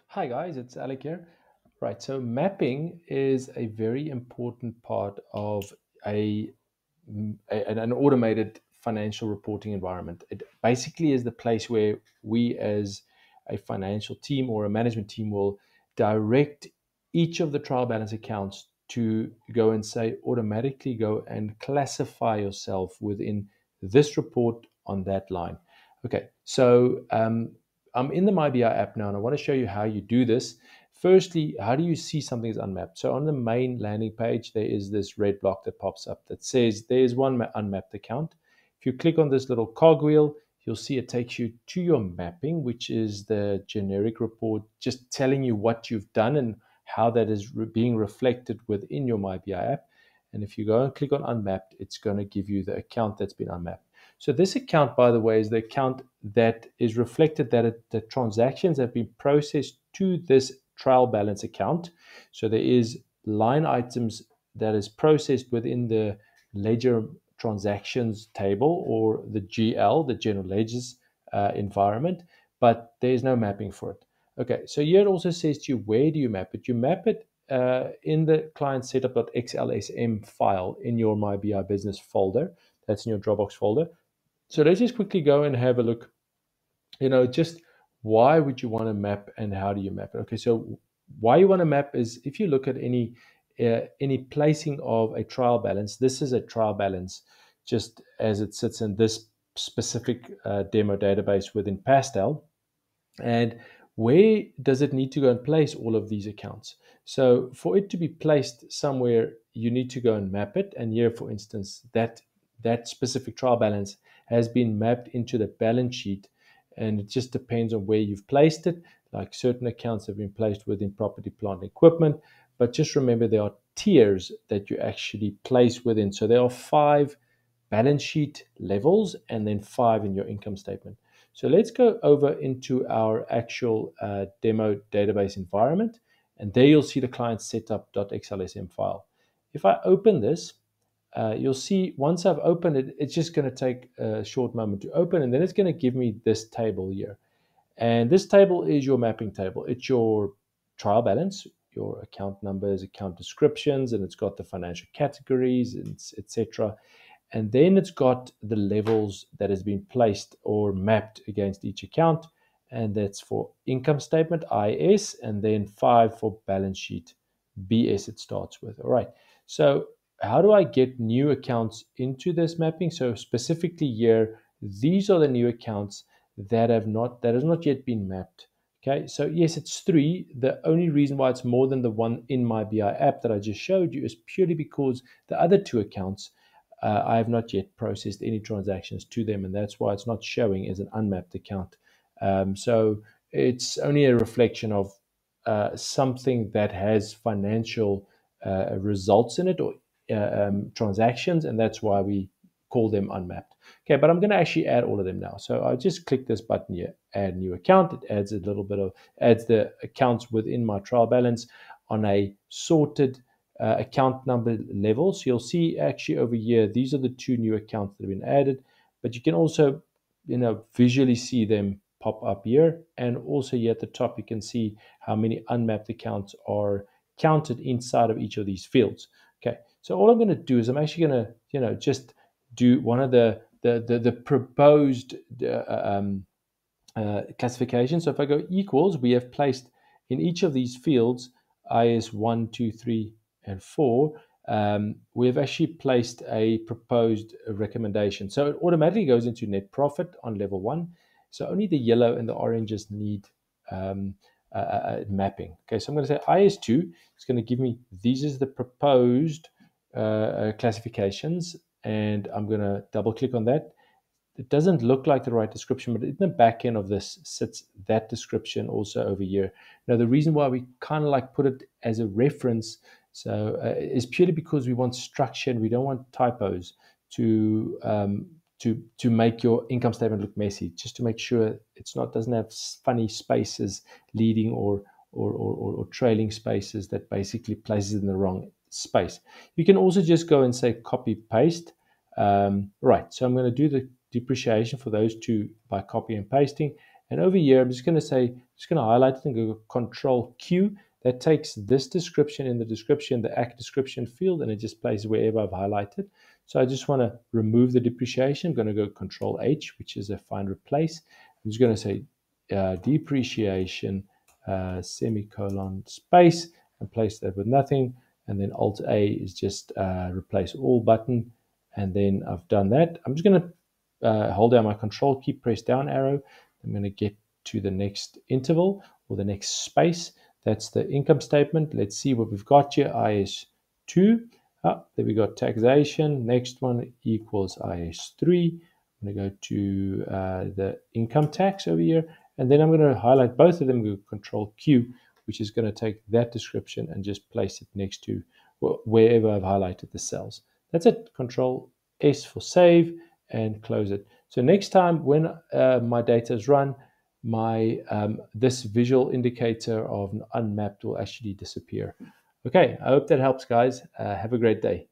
Hi guys, it's Alec here. Right, so mapping is a very important part of a, an automated financial reporting environment. It basically is the place where we as a financial team or a management team will direct each of the trial balance accounts to go and say automatically go and classify yourself within this report on that line. Okay, so I'm in the MyBI app now, and I want to show you how you do this. Firstly, how do you see something is unmapped? So on the main landing page, there is this red block that pops up that says there's one unmapped account. If you click on this little cogwheel, you'll see it takes you to your mapping, which is the generic report, just telling you what you've done and how that is being reflected within your MyBI app. And if you go and click on unmapped, it's going to give you the account that's been unmapped. So this account, by the way, is the account that is reflected that the transactions have been processed to this trial balance account. So there is line items that is processed within the ledger transactions table or the GL, the general ledgers environment, but there's no mapping for it. Okay, so here it also says to you, where do you map it? You map it in the client setup.xlsm file in your MyBI business folder. That's in your Dropbox folder. So let's just quickly go and have a look. Just why would you want to map and how do you map it? Okay, so why you want to map is if you look at any placing of a trial balance, this is a trial balance just as it sits in this specific demo database within Pastel. And where does it need to go and place all of these accounts? So for it to be placed somewhere, you need to go and map it. And here, for instance, that specific trial balance has been mapped into the balance sheet, and it just depends on where you've placed it. Like certain accounts have been placed within property, plant, and equipment, but just remember there are tiers that you actually place within. So there are 5 balance sheet levels and then 5 in your income statement. So let's go over into our actual demo database environment, and there you'll see the client setup.xlsm file. If I open this, you'll see once I've opened it, it's just going to take a short moment to open, and then it's going to give me this table here. And this table is your mapping table. It's your trial balance, your account numbers, account descriptions, and it's got the financial categories, etc. And then it's got the levels that has been placed or mapped against each account. And that's for income statement, IS, and then 5 for balance sheet, BS it starts with. All right. So how do I get new accounts into this mapping? So specifically here, these are the new accounts that has not yet been mapped. Okay, so yes, it's 3. The only reason why it's more than the one in my BI app that I just showed you is purely because the other 2 accounts I have not yet processed any transactions to them, and that's why it's not showing as an unmapped account. So it's only a reflection of something that has financial results in it or transactions, and that's why we call them unmapped. Okay, but I'm going to actually add all of them now. So I just click this button here, add new account. It adds a little bit of adds the accounts within my trial balance on a sorted account number level. So you'll see actually over here, these are the 2 new accounts that have been added, but you can also, visually see them pop up here. And also here at the top, you can see how many unmapped accounts are counted inside of each of these fields. Okay, so all I'm going to do is I'm actually going to, just do one of the proposed classification. So if I go equals, we have placed in each of these fields, IS 1, 2, 3, and 4, we have actually placed a proposed recommendation. So it automatically goes into net profit on level 1. So only the yellow and the oranges need mapping. Okay, so I'm going to say IS2. It's going to give me, these is the proposed classifications, and I'm going to double click on that. It doesn't look like the right description, but in the back end of this sits that description also over here. Now, the reason why we kind of like put it as a reference is purely because we want structure and we don't want typos to make your income statement look messy. Just to make sure it's not doesn't have funny spaces leading or trailing spaces that basically places it in the wrong space. You can also just go and say copy paste. Right, so I'm going to do the depreciation for those 2 by copy and pasting, And over here, I'm just going to say, just going to highlight it and go Control Q. That takes this description in the description, the ACT description field, and it just places wherever I've highlighted. So I just want to remove the depreciation. I'm going to go Control H, which is a find replace. I'm just going to say depreciation semicolon space and place that with nothing. And then Alt A is just replace all button. And then I've done that. I'm just going to hold down my Control key, press down arrow. I'm going to get to the next interval or the next space. That's the income statement. Let's see what we've got here. IS2. There we got taxation. Next one equals IS3. I'm going to go to the income tax over here. And then I'm going to highlight both of them, go Control Q, which is going to take that description and just place it next to wherever I've highlighted the cells. That's it. Control S for save and close it. So next time when my data is run, my this visual indicator of unmapped will actually disappear. Okay, I hope that helps, guys. Have a great day.